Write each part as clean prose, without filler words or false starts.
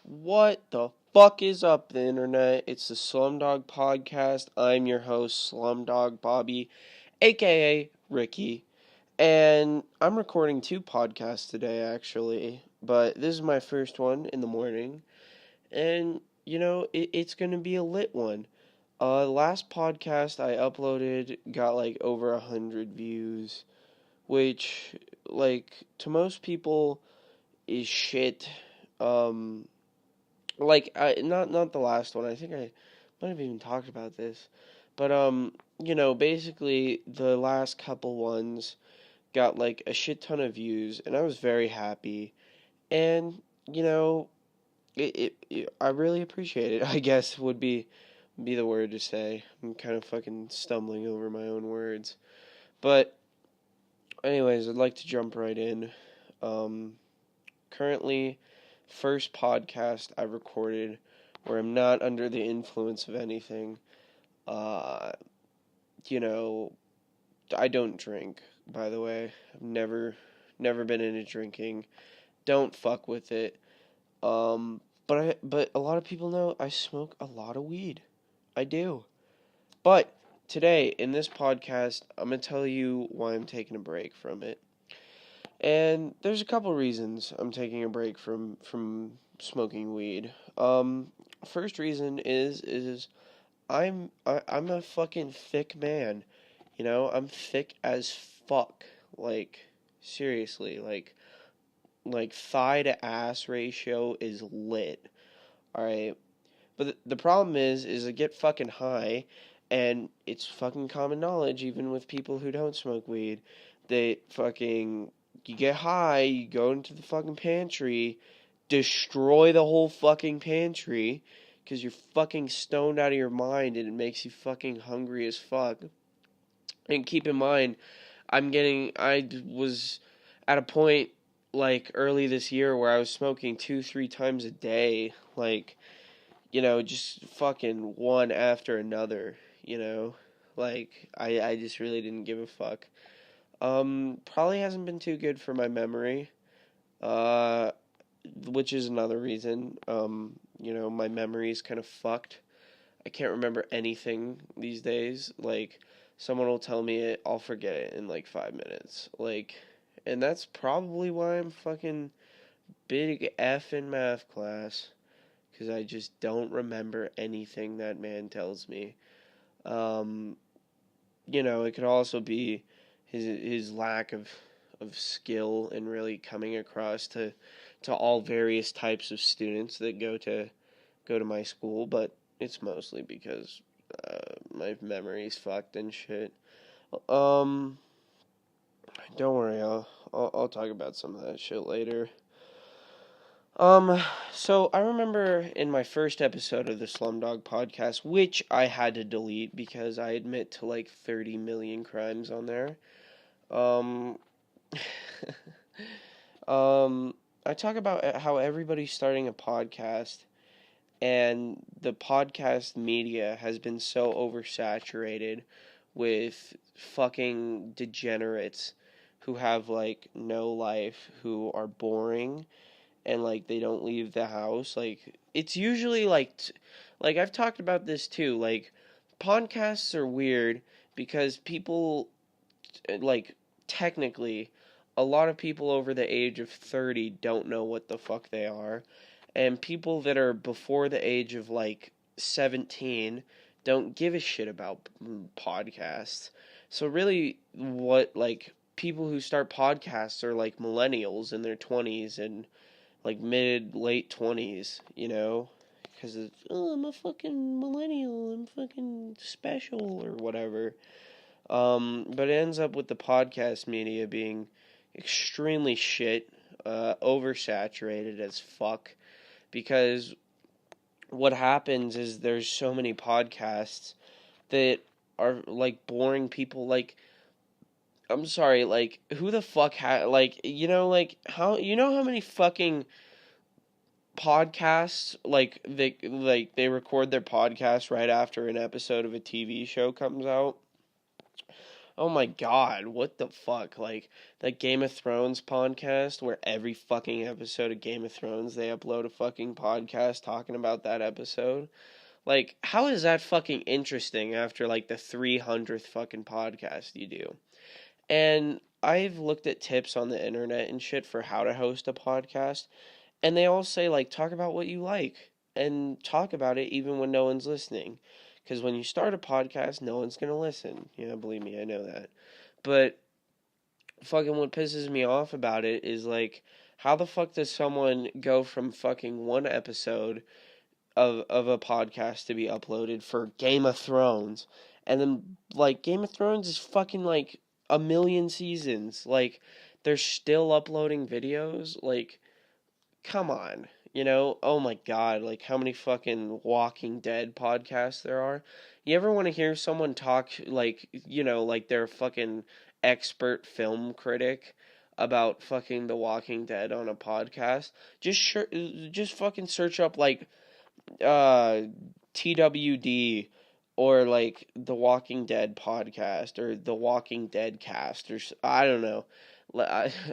What the fuck is up, the internet? It's the Slumdog Podcast. I'm your host, Slumdog Bobby, aka Ricky. And I'm recording two podcasts today, actually. But this is my first one in the morning. And, it's going to be a lit one. Last podcast I uploaded got like over 100 views, which, to most people is shit. Um, not the last one. I think I might have even talked about this, but basically the last couple ones got like a shit ton of views, and I was very happy, and you know, I really appreciate it. I guess would be the word to say. I'm kind of fucking stumbling over my own words, but anyways, I'd like to jump right in. Um, Currently, first podcast I recorded where I'm not under the influence of anything. Uh, you know, I don't drink, by the way. I've never been into drinking. Don't fuck with it. But a lot of people know I smoke a lot of weed. I do. But today in this podcast, I'm gonna tell you why I'm taking a break from it. And there's a couple reasons I'm taking a break from smoking weed. First reason is I'm a fucking thick man. I'm thick as fuck. Like seriously, like thigh to ass ratio is lit. All right. But the problem is I get fucking high, and it's fucking common knowledge even with people who don't smoke weed. They fucking you get high, you go into the fucking pantry, destroy the whole fucking pantry because you're fucking stoned out of your mind and it makes you fucking hungry as fuck. And keep in mind, I was at a point like early this year where I was smoking 2-3 times a day, like just fucking one after another, Like I just really didn't give a fuck. Probably hasn't been too good for my memory. Uh which is another reason. My memory is kind of fucked. I can't remember anything these days. Like someone will tell me it, I'll forget it in like 5 minutes. And that's probably why I'm fucking big F in math class. Because I just don't remember anything that man tells me. Um, it could also be his lack of skill in really coming across to all various types of students that go to my school, but it's mostly because my memory's fucked and shit. Um, don't worry, I'll talk about some of that shit later. So I remember in my first episode of the Slumdog Podcast, which I had to delete because I admit to like 30 million crimes on there. Um, I talk about how everybody's starting a podcast, and the podcast media has been so oversaturated with fucking degenerates who have like no life, who are boring and like they don't leave the house. Like it's usually like I've talked about this too. Like podcasts are weird because people like technically a lot of people over the age of 30 don't know what the fuck they are, and people that are before the age of like 17 don't give a shit about podcasts. So really what like people who start podcasts are like millennials in their 20s and like mid late 20s, because I'm a fucking millennial, I'm fucking special or whatever. But it ends up with the podcast media being extremely shit, oversaturated as fuck, because what happens is there's so many podcasts that are like boring people. Like I'm sorry, like who the fuck like how many fucking podcasts they record their podcast right after an episode of a TV show comes out. Oh my god, what the fuck? Like, that Game of Thrones podcast where every fucking episode of Game of Thrones they upload a fucking podcast talking about that episode? Like, how is that fucking interesting after like the 300th fucking podcast you do? And I've looked at tips on the internet and shit for how to host a podcast, and they all say, like, talk about what you like and talk about it even when no one's listening. Because when you start a podcast, no one's going to listen. Yeah, believe me, I know that. But fucking what pisses me off about it is, like, how the fuck does someone go from fucking one episode of a podcast to be uploaded for Game of Thrones, and then, like, Game of Thrones is fucking, like, a million seasons. Like, they're still uploading videos? Like, come on, oh my god, like how many fucking Walking Dead podcasts there are. You ever want to hear someone talk, like, like they're a fucking expert film critic about fucking The Walking Dead on a podcast? Just fucking search up, like, uh TWD, or like The Walking Dead podcast, or The Walking Dead cast, or I don't know.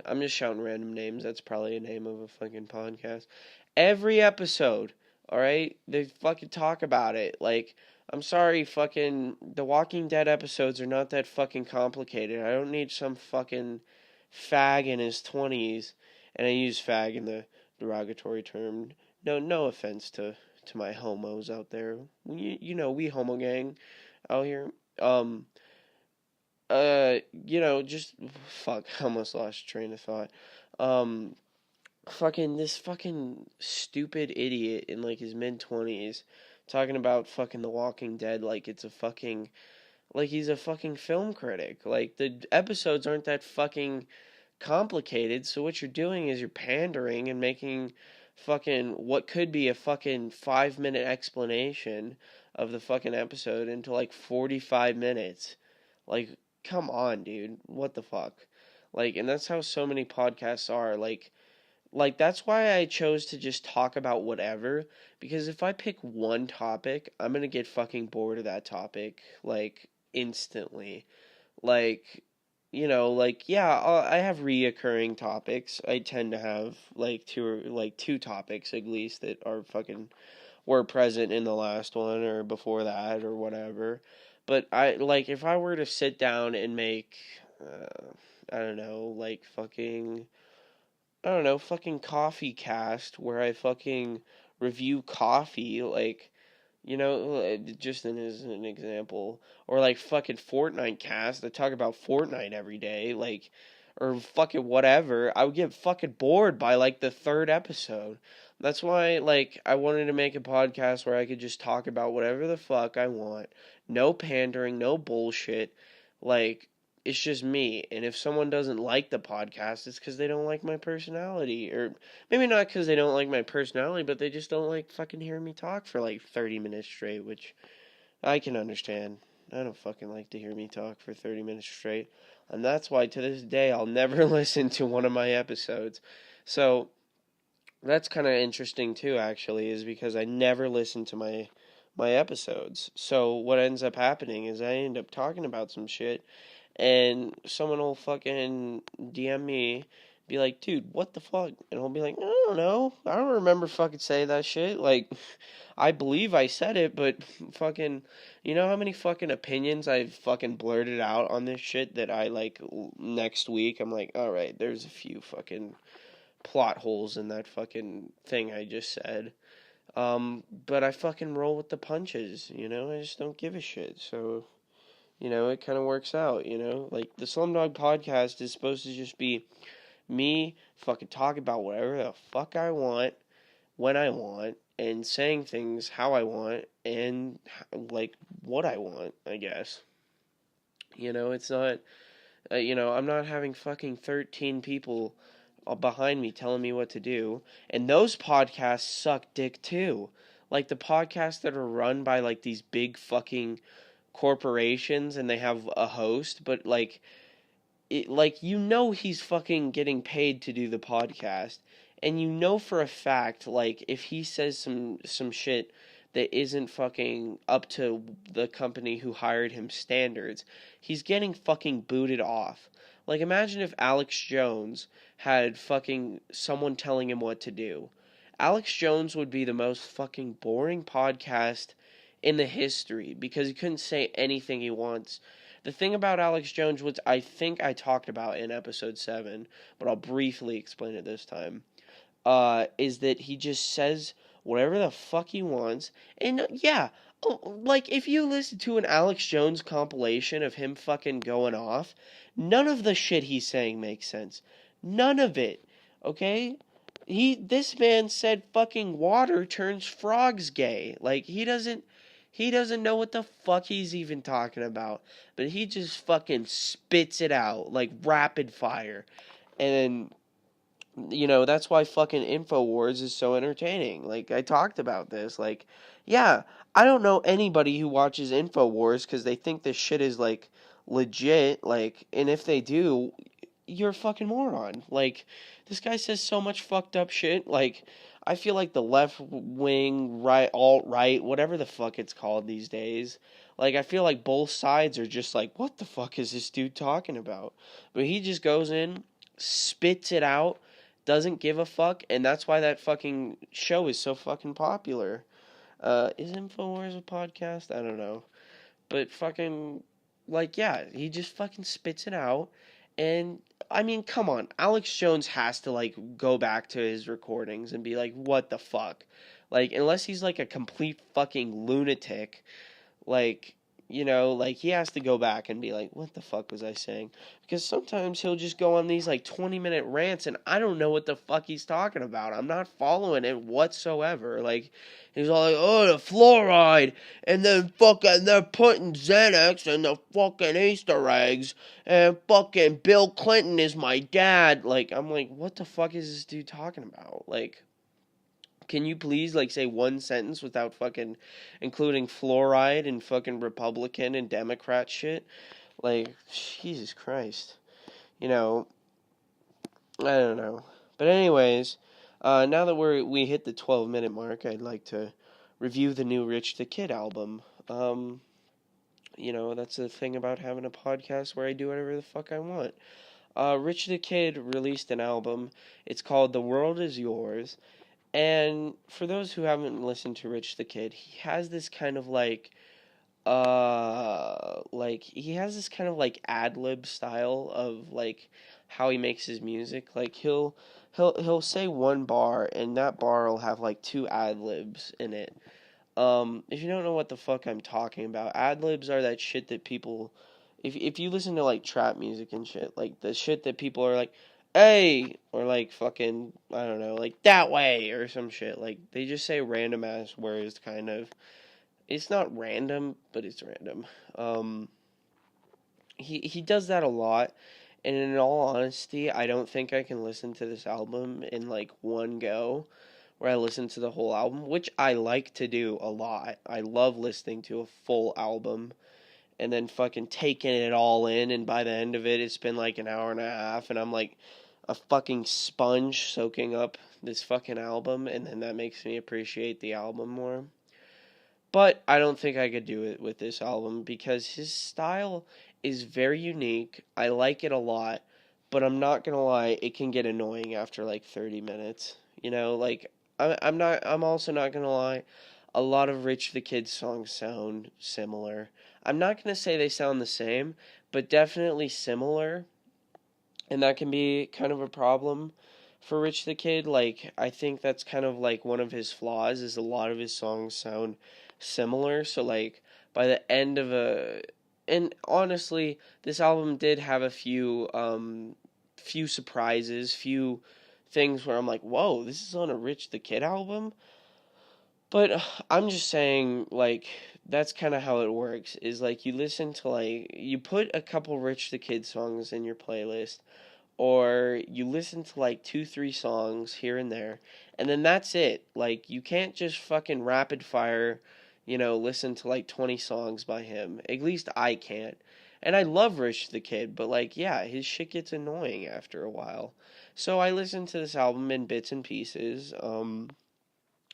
I'm just shouting random names. That's probably a name of a fucking podcast. Every episode, all right, they fucking talk about it. Like, I'm sorry, fucking The Walking Dead episodes are not that fucking complicated. I don't need some fucking fag in his 20s, and I use fag in the derogatory term. No offense to my homos out there. We homo gang out here. Um, just fuck. I almost lost train of thought. Um, fucking this fucking stupid idiot in like his mid-20s talking about fucking The Walking Dead like it's a fucking, like he's a fucking film critic. Like, the episodes aren't that fucking complicated, so what you're doing is you're pandering and making fucking what could be a fucking 5-minute explanation of the fucking episode into like 45 minutes. Like, come on, dude. What the fuck? Like, and that's how so many podcasts are. Like that's why I chose to just talk about whatever, because if I pick one topic, I'm going to get fucking bored of that topic like instantly. Like, like, yeah, I have reoccurring topics. I tend to have like two topics at least that are fucking were present in the last one or before that or whatever. But I, like, if I were to sit down and make I don't know, like fucking I don't know, fucking coffee cast where I fucking review coffee, like, just as an example, or like fucking Fortnite cast that talk about Fortnite every day, like, or fucking whatever, I would get fucking bored by like the third episode. That's why, like, I wanted to make a podcast where I could just talk about whatever the fuck I want. No pandering, no bullshit. Like, it's just me. And if someone doesn't like the podcast, it's because they don't like my personality. Or maybe not because they don't like my personality, but they just don't like fucking hearing me talk for like 30 minutes straight, which I can understand. I don't fucking like to hear me talk for 30 minutes straight. And that's why to this day I'll never listen to one of my episodes. So that's kind of interesting too, actually, is because I never listen to my episodes. So what ends up happening is I end up talking about some shit, and someone will fucking DM me, be like, dude, what the fuck? And I'll be like, I don't know. I don't remember fucking saying that shit. Like, I believe I said it, but fucking, you know how many fucking opinions I've fucking blurted out on this shit that I, like, next week, I'm like, alright, there's a few fucking plot holes in that fucking thing I just said. But I fucking roll with the punches, I just don't give a shit. So, it kind of works out, Like, the Slumdog podcast is supposed to just be me fucking talking about whatever the fuck I want, when I want, and saying things how I want, and, like, what I want, I guess. It's not, I'm not having fucking 13 people behind me telling me what to do. And those podcasts suck dick too. Like, the podcasts that are run by like these big fucking corporations and they have a host, but like he's fucking getting paid to do the podcast, and for a fact, like, if he says some shit that isn't fucking up to the company who hired him standards, he's getting fucking booted off. Like, imagine if Alex Jones had fucking someone telling him what to do. Alex Jones would be the most fucking boring podcast in the history because he couldn't say anything he wants. The thing about Alex Jones, which I think I talked about in episode 7, but I'll briefly explain it this time, is that he just says whatever the fuck he wants. And yeah, like if you listen to an Alex Jones compilation of him fucking going off, none of the shit he's saying makes sense. None of it. Okay? This man said fucking water turns frogs gay. Like he doesn't know what the fuck he's even talking about. But he just fucking spits it out like rapid fire. And that's why fucking InfoWars is so entertaining. Like, I talked about this. Like, yeah, I don't know anybody who watches InfoWars because they think this shit is, like, legit. Like, and if they do, you're a fucking moron. Like, this guy says so much fucked up shit. Like, I feel like the left wing, right, alt-right, whatever the fuck it's called these days. Like, I feel like both sides are just like, what the fuck is this dude talking about? But he just goes in, spits it out, doesn't give a fuck, and that's why that fucking show is so fucking popular. Is InfoWars a podcast? I don't know. But fucking, like, yeah, he just fucking spits it out. And, I mean, come on. Alex Jones has to, like, go back to his recordings and be like, what the fuck? Like, unless he's, like, a complete fucking lunatic, like, like he has to go back and be like, what the fuck was I saying? Because sometimes he'll just go on these like 20-minute rants and I don't know what the fuck he's talking about. I'm not following it whatsoever. Like, he's all like, oh, the fluoride, and then fucking they're putting Xanax in the fucking Easter eggs, and fucking Bill Clinton is my dad. Like, I'm like, what the fuck is this dude talking about? Like, can you please, like, say one sentence without fucking including fluoride and fucking Republican and Democrat shit? Like, Jesus Christ. I don't know. But anyways, now that we hit the 12-minute mark, I'd like to review the new Rich the Kid album. That's the thing about having a podcast where I do whatever the fuck I want. Rich the Kid released an album. It's called The World Is Yours. And for those who haven't listened to Rich the Kid, he has this kind of he has this kind of like ad lib style of like how he makes his music. Like he'll say one bar and that bar will have like two ad libs in it. If you don't know what the fuck I'm talking about, ad libs are that shit that people, if you listen to like trap music and shit, like the shit that people are like, hey, or like fucking, I don't know, like that way or some shit. Like they just say random ass words, kind of. It's not random, but it's random. He does that a lot, and in all honesty, I don't think I can listen to this album in like one go, where I listen to the whole album, which I like to do a lot. I love listening to a full album and then fucking taking it all in, and by the end of it, it's been like an hour and a half, and I'm like a fucking sponge soaking up this fucking album, and then that makes me appreciate the album more. But I don't think I could do it with this album because his style is very unique. I like it a lot, but I'm not gonna lie, it can get annoying after like 30 minutes. Like I'm also not gonna lie, a lot of Rich the Kid songs sound similar. I'm not gonna say they sound the same, but definitely similar, and that can be kind of a problem for Rich the Kid. Like, I think that's kind of like one of his flaws is a lot of his songs sound similar. So like by the end of and honestly, this album did have a few surprises, few things where I'm like, whoa, this is on a Rich the Kid album. But I'm just saying, like, that's kind of how it works. Is like you listen to you put a couple Rich the Kid songs in your playlist, or you listen to like 2-3 songs here and there, and then that's it. Like, you can't just fucking rapid fire, listen to like 20 songs by him. At least I can't. And I love Rich the Kid, but like, yeah, his shit gets annoying after a while. So I listen to this album in bits and pieces.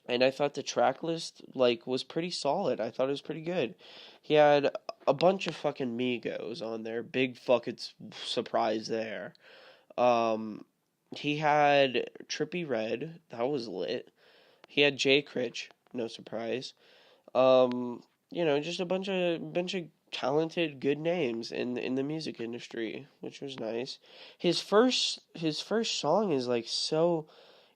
and I thought the track list like was pretty solid. I thought it was pretty good. He had a bunch of fucking Migos on there. Big fucking surprise there. Um, he had Trippie Redd. That was lit. He had Jay Critch. No surprise. Um, just a bunch of talented, good names in the music industry, which was nice. His first song is like so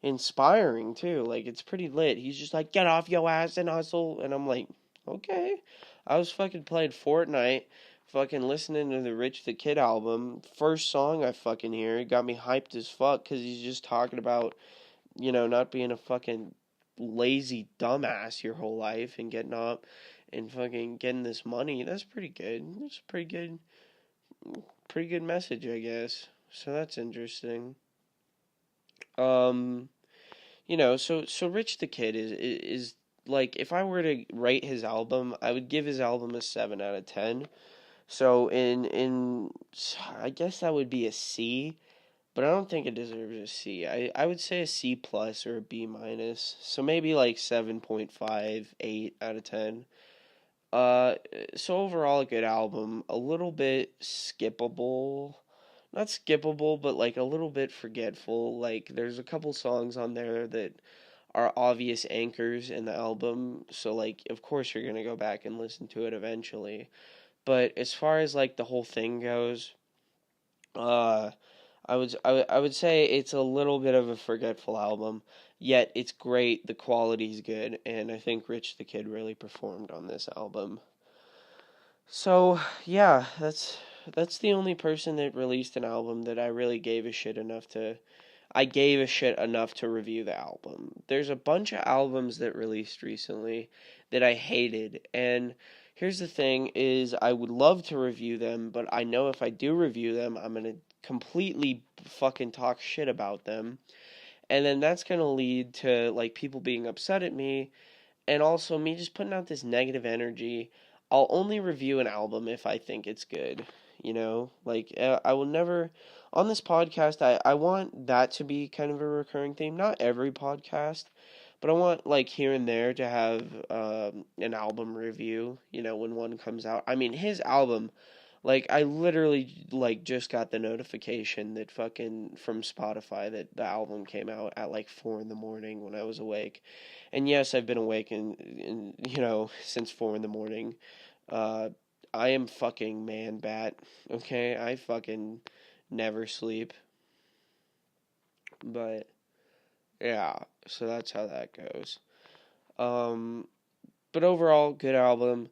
inspiring too. Like it's pretty lit. He's just like, get off your ass and hustle, and I'm like, okay. I was fucking playing Fortnite, fucking listening to the Rich the Kid album. First song I fucking hear, it got me hyped as fuck because he's just talking about not being a fucking lazy dumbass your whole life and getting up and fucking getting this money. That's pretty good. That's a pretty good message, I guess. So that's interesting. Um, so Rich the Kid is like if I were to rate his album, I would give his album a 7 out of 10. So in I guess that would be a C. But I don't think it deserves a C. I would say a C plus or a B minus. So maybe like 7.5, 8 out of 10. Uh, so overall a good album. A little bit skippable. Not skippable, but like a little bit forgetful. Like there's a couple songs on there that are obvious anchors in the album. So like of course you're gonna go back and listen to it eventually. But as far as like the whole thing goes, uh I would say it's a little bit of a forgetful album, yet it's great. The quality's good, and I think Rich the Kid really performed on this album. So yeah, that's the only person that released an album that I really gave a shit enough to. I gave a shit enough to review the album. There's a bunch of albums that released recently that I hated, and here's the thing is I would love to review them, but I know if I do review them, I'm going to completely fucking talk shit about them. And then that's going to lead to like people being upset at me and also me just putting out this negative energy. I'll only review an album if I think it's good, Like I will never on this podcast. I want that to be kind of a recurring theme. Not every podcast, but I want like here and there to have an album review. When one comes out. I mean, his album. Like I literally like just got the notification that fucking from Spotify that the album came out at like 4 in the morning when I was awake. And yes, I've been awake since 4 in the morning. Uh, I am fucking man bat. Okay, I fucking never sleep. But yeah, so that's how that goes. Um, but overall, good album.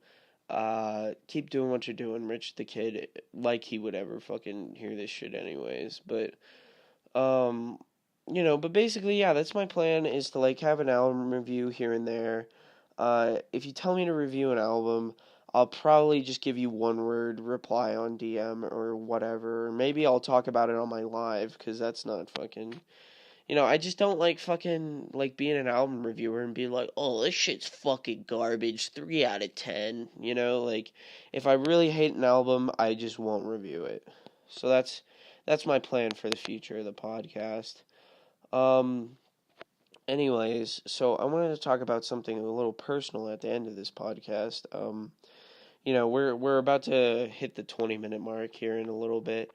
Keep doing what you're doing, Rich the Kid. Like he would ever fucking hear this shit, anyways. Um, but basically, yeah, that's my plan is to like have an album review here and there. If you tell me to review an album, I'll probably just give you one word reply on DM or whatever. Maybe I'll talk about it on my live because that's not fucking. I just don't like fucking like being an album reviewer and being like, oh, this shit's fucking garbage, 3 out of 10. Like if I really hate an album, I just won't review it. So that's my plan for the future of the podcast. Um, anyways, so I wanted to talk about something a little personal at the end of this podcast. We're about to hit the 20-minute mark here in a little bit,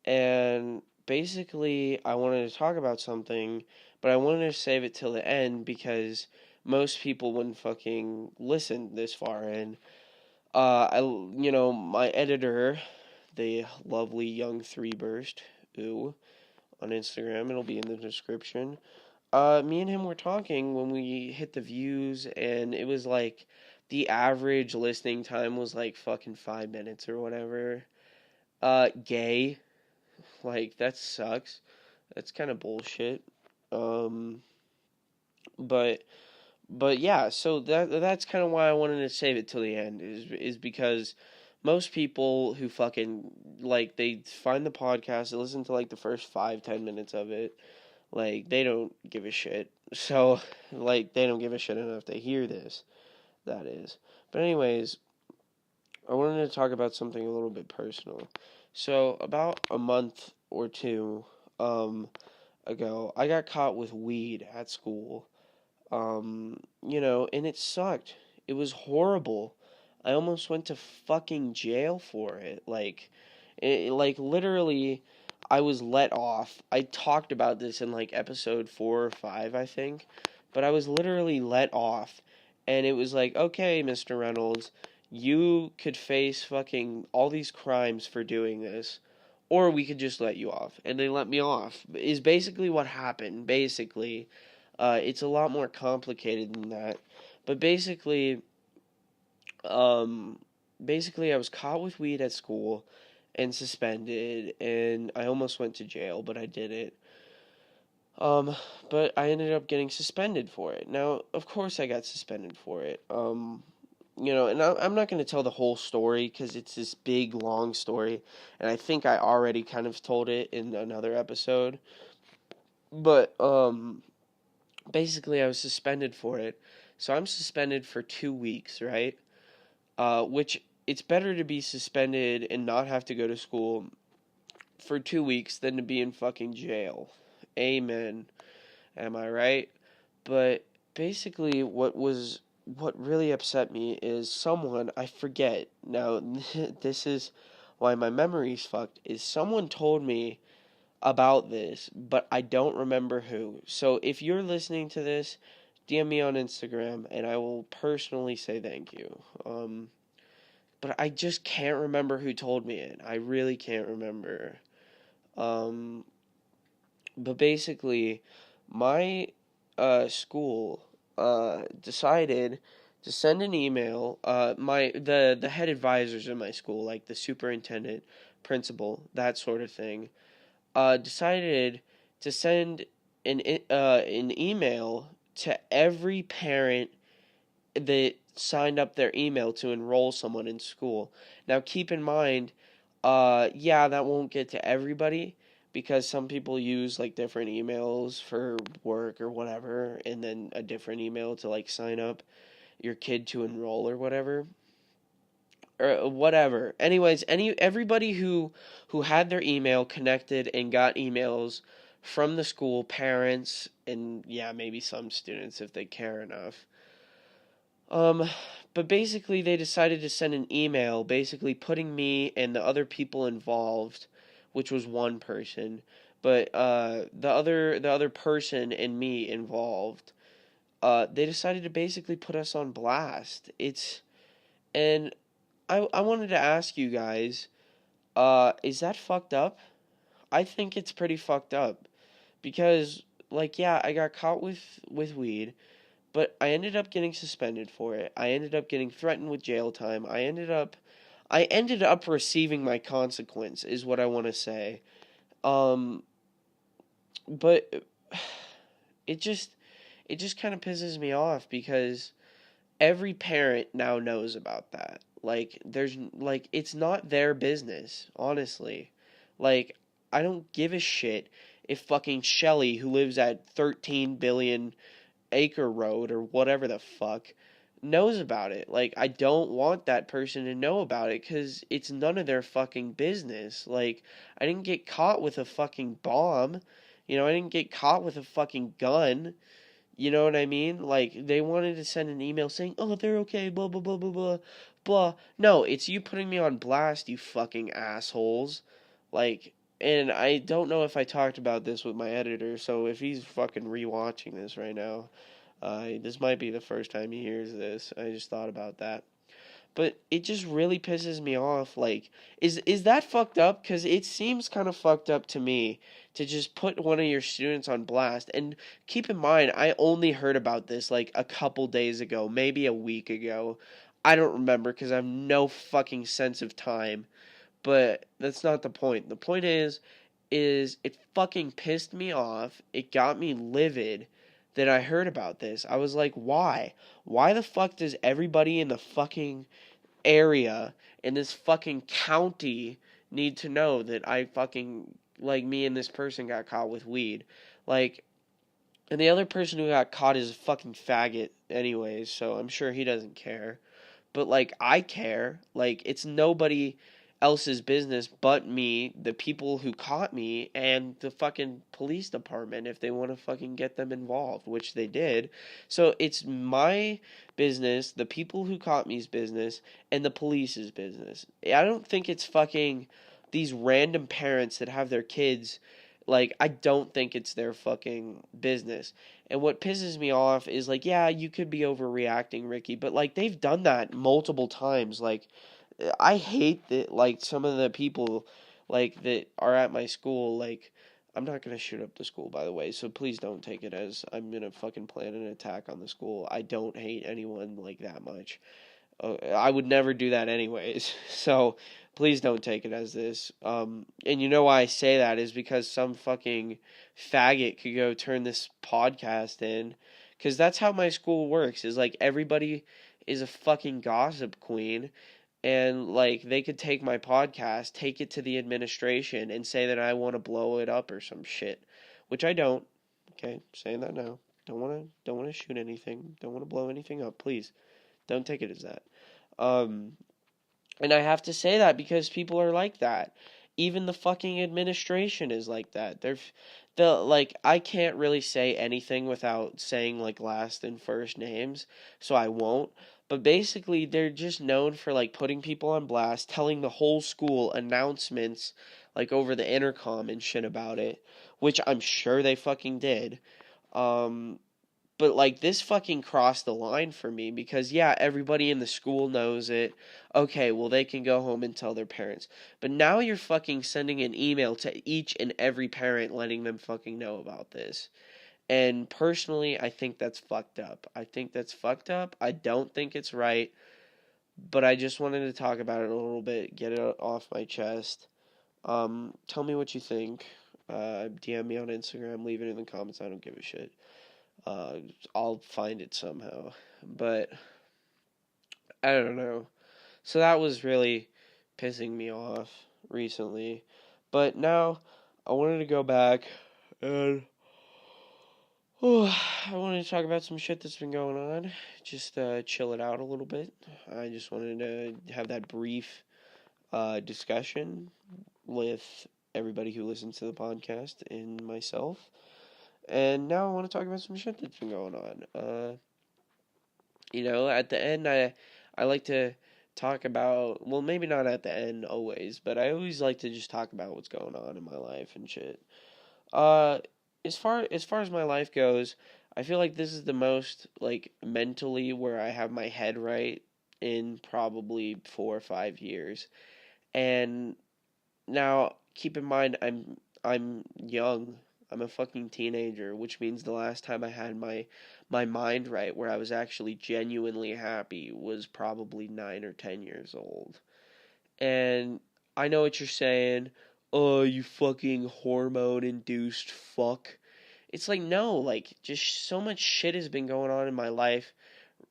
and basically I wanted to talk about something, but I wanted to save it till the end because most people wouldn't fucking listen this far in. My editor, the lovely young Three Burst, ooh, on Instagram, it'll be in the description. Me and him were talking when we hit the views, and it was like the average listening time was like fucking 5 minutes or whatever. Gay, like that sucks. That's kind of bullshit. Um, but but yeah, so that's kind of why I wanted to save it till the end is because most people who fucking like they find the podcast, they listen to like the first 5-10 minutes of it, like they don't give a shit. So like they don't give a shit enough to hear this. That is. But anyways, I wanted to talk about something a little bit personal. So about a month or two ago, I got caught with weed at school. And it sucked. It was horrible. I almost went to fucking jail for it. Like literally, I was let off. I talked about this in like episode 4 or 5, I think, but I was literally let off, and it was like, okay, Mr. Reynolds, you could face fucking all these crimes for doing this, or we could just let you off, and they let me off. Is basically what happened. Basically, it's a lot more complicated than that, but um, basically, I was caught with weed at school and suspended, and I almost went to jail, but I didn't. Um, but I ended up getting suspended for it. Now, of course, I got suspended for it. And I'm not going to tell the whole story because it's this big, long story, and I think I already kind of told it in another episode. But basically, I was suspended for it. So I'm suspended for 2 weeks, right? Which it's better to be suspended and not have to go to school for 2 weeks than to be in fucking jail. Amen. Am I right? But basically, what really upset me is someone I forget now. This is why my memory's fucked. Is someone told me about this, but I don't remember who. So if you're listening to this, DM me on Instagram, and I will personally say thank you. But I just can't remember who told me it. I really can't remember. Um, but basically, my school decided to send an email. The head advisors in my school, like the superintendent, principal, that sort of thing, decided to send an email to every parent that signed up their email to enroll someone in school. Now, keep in mind, yeah, that won't get to everybody because some people use like different emails for work or whatever, and then a different email to like sign up your kid to enroll or whatever. Or whatever. Anyways, everybody who had their email connected and got emails from the school, parents, and yeah, maybe some students if they care enough. Um, but basically, they decided to send an email, basically putting me and the other people involved, which was one person, but the other person and me involved. They decided to basically put us on blast. And I wanted to ask you guys, is that fucked up? I think it's pretty fucked up because, like, yeah, I got caught with weed. But I ended up getting suspended for it. I ended up getting threatened with jail time. I ended up receiving my consequence is what I want to say. Um but it just it just kind of pisses me off because every parent now knows about that. Like it's not their business, honestly. Like I don't give a shit if fucking Shelly who lives at 13 billion Acre Road or whatever the fuck knows about it. Like, I don't want that person to know about it because it's none of their fucking business. Like, I didn't get caught with a fucking bomb. I didn't get caught with a fucking gun. You know what I mean? Like, they wanted to send an email saying, oh, they're okay, blah, blah, blah, blah, blah, blah. No, it's you putting me on blast, you fucking assholes. Like, and I don't know if I talked about this with my editor, so if he's fucking rewatching this right now, this might be the first time he hears this. I just thought about that. But it just really pisses me off. Like, is that fucked up? Because it seems kind of fucked up to me to just put one of your students on blast. And keep in mind, I only heard about this like a couple days ago, maybe a week ago. I don't remember because I have no fucking sense of time. But that's not the point. The point is it fucking pissed me off. It got me livid that I heard about this. I was like, why? Why the fuck does everybody in the fucking area in this fucking county need to know that I fucking like me and this person got caught with weed? Like, and the other person who got caught is a fucking faggot anyways, so I'm sure he doesn't care. But like I care. Like it's nobody else's business but me, the people who caught me, and the fucking police department if they want to fucking get them involved, which they did. So it's my business, the people who caught me's business, and the police's business. I don't think it's fucking these random parents that have their kids. Like, I don't think it's their fucking business. And what pisses me off is, like, yeah, you could be overreacting, Ricky, but, like, they've done that multiple times. Like, I hate that, like, some of the people, like, that are at my school, like, I'm not gonna shoot up the school, by the way, so please don't take it as I'm gonna fucking plan an attack on the school. I don't hate anyone, like, that much. I would never do that anyways. So please don't take it as this. And you know why I say that is because some fucking faggot could go turn this podcast in. Because that's how my school works. Is like everybody is a fucking gossip queen. And like they could take my podcast, take it to the administration, and say that I want to blow it up or some shit. Which I don't. Okay, saying that now. Don't wanna shoot anything. Don't wanna blow anything up, please. Don't take it as that. Um, and I have to say that because people are like that. Even the fucking administration is like that. I can't really say anything without saying like last and first names, so I won't. But basically they're just known for like putting people on blast, telling the whole school announcements like over the intercom and shit about it, which I'm sure they fucking did. Um but like this fucking crossed the line for me because yeah, everybody in the school knows it. Okay, well they can go home and tell their parents. But now you're fucking sending an email to each and every parent letting them fucking know about this. And personally, I think that's fucked up. I think that's fucked up. I don't think it's right, but I just wanted to talk about it a little bit, get it off my chest. Tell me what you think. DM me on Instagram, leave it in the comments. I don't give a shit. Uh, I'll find it somehow. But I don't know. So that was really pissing me off recently. But now I wanted to go back and I wanted to talk about some shit that's been going on. Just chill it out a little bit. I just wanted to have that brief discussion with everybody who listens to the podcast and myself. And now I want to talk about some shit that's been going on. At the end, I like to talk about, well, maybe not at the end always, but I always like to just talk about what's going on in my life and shit. Uh, as far as my life goes, I feel like this is the most like mentally where I have my head right in probably 4 or 5 years. And now keep in mind I'm young. I'm a fucking teenager, which means the last time I had my mind right where I was actually genuinely happy was probably 9 or 10 years old. And I know what you're saying. Oh, you fucking hormone induced fuck. It's like no, like just so much shit has been going on in my life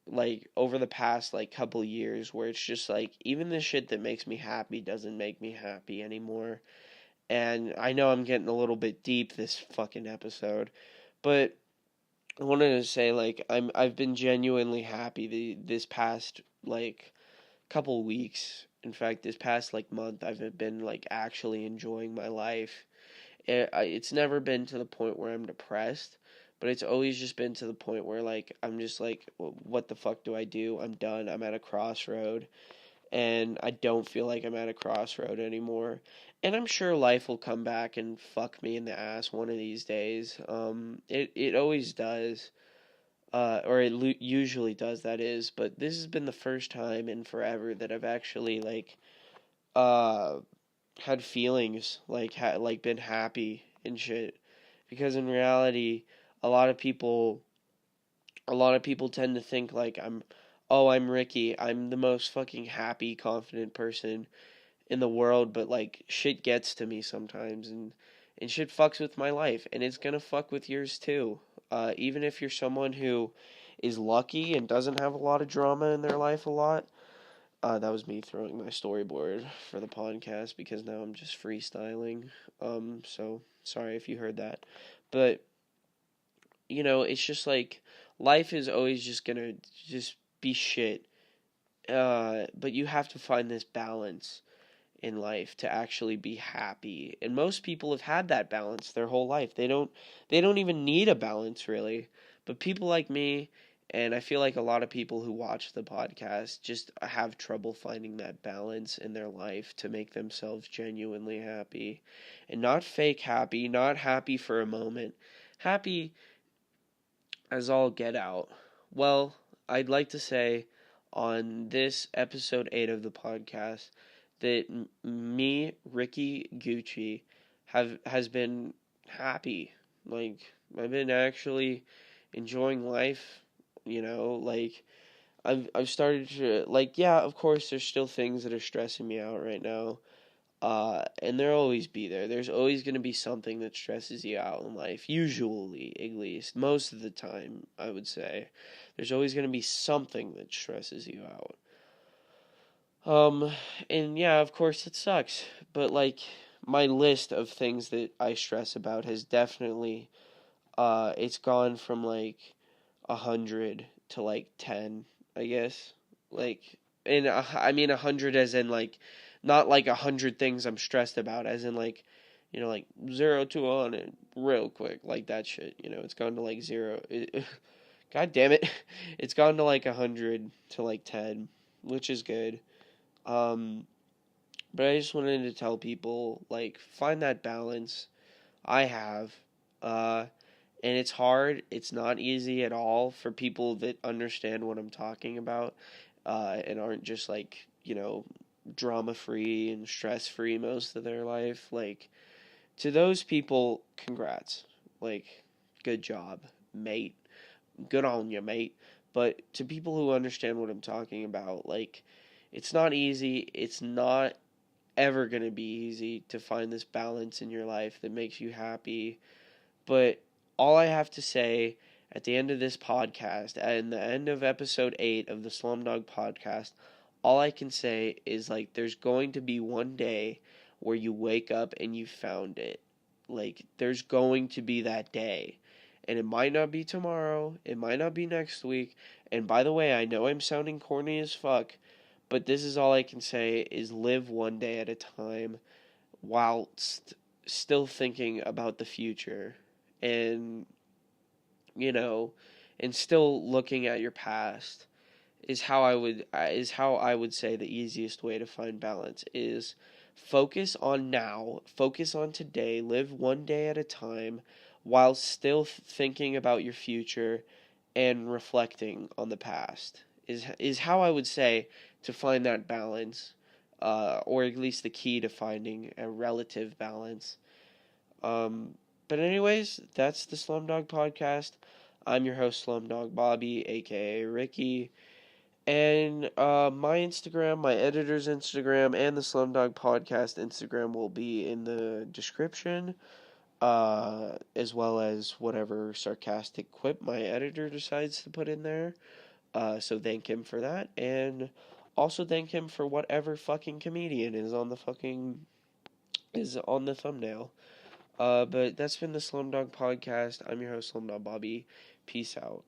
like over the past like couple years where it's just like even the shit that makes me happy doesn't make me happy anymore. And I know I'm getting a little bit deep this fucking episode, but I wanted to say like I've been genuinely happy this past like couple weeks. In fact, this past like month I've been like actually enjoying my life. It's never been to the point where I'm depressed, but it's always just been to the point where like I'm just like what the fuck do I do? I'm done. I'm at a crossroad and I don't feel like I'm at a crossroad anymore. And I'm sure life will come back and fuck me in the ass one of these days. It always does, or it usually does. That is, but this has been the first time in forever that I've actually like uh had feelings like like been happy and shit. Because in reality, a lot of people a lot of people tend to think like I'm Ricky. I'm the most fucking happy, confident person in the world, but like shit gets to me sometimes and shit fucks with my life and it's gonna fuck with yours too. Even if you're someone who is lucky and doesn't have a lot of drama in their life a lot. That was me throwing my storyboard for the podcast because now I'm just freestyling. So sorry if you heard that. But it's just like life is always just gonna just be shit. But you have to find this balance. in life to actually be happy. And most people have had that balance their whole life. They don't even need a balance really. But people like me, and I feel like a lot of people who watch the podcast just have trouble finding that balance in their life to make themselves genuinely happy. And not fake happy, not happy for a moment. Happy as all get out. Well, I'd like to say on this episode 8 of the podcast that me, Ricky Gucci, has been happy. Like, I've been actually enjoying life, like I've started to, like, yeah, of course there's still things that are stressing me out right now. And there'll always be there. There's always going to be something that stresses you out in life. Usually, at least, most of the time, I would say. There's always going to be something that stresses you out. And yeah, of course it sucks. But, like, my list of things that I stress about has definitely, it's gone from, like, 100 to, like, 10, I guess. Like, and I mean 100 as in, like, not like 100 things I'm stressed about, as in, like, like 0 to 100 real quick, like that shit. It's gone to like 0. God damn it, it's gone to like 100 to like 10, which is good. Um, but I just wanted to tell people, like, find that balance. I have, and it's hard. It's not easy at all for people that understand what I'm talking about, and aren't just like, drama free and stress free most of their life. Like, to those people, congrats. Like, good job, mate. Good on you, mate. But to people who understand what I'm talking about, like, it's not easy. It's not ever going to be easy to find this balance in your life that makes you happy. But all I have to say at the end of this podcast, at the end of episode 8 of the Slumdog Podcast, all I can say is, like, there's going to be one day where you wake up and you found it. Like, there's going to be that day. And it might not be tomorrow, it might not be next week. And by the way, I know I'm sounding corny as fuck, but this is all I can say is live one day at a time whilst still thinking about the future. And, you know, and still looking at your past is how I would say the easiest way to find balance is focus on now, focus on today, live one day at a time while still thinking about your future and reflecting on the past is how I would say to find that balance, or at least the key to finding a relative balance. But anyways, that's the Slumdog Podcast. I'm your host, Slumdog Bobby, aka Ricky. And my Instagram, my editor's Instagram, and the Slumdog Podcast Instagram will be in the description, as well as whatever sarcastic quip my editor decides to put in there. So thank him for that, and also thank him for whatever fucking comedian is on the thumbnail. But that's been the Slumdog Podcast. I'm your host, Slumdog Bobby. Peace out.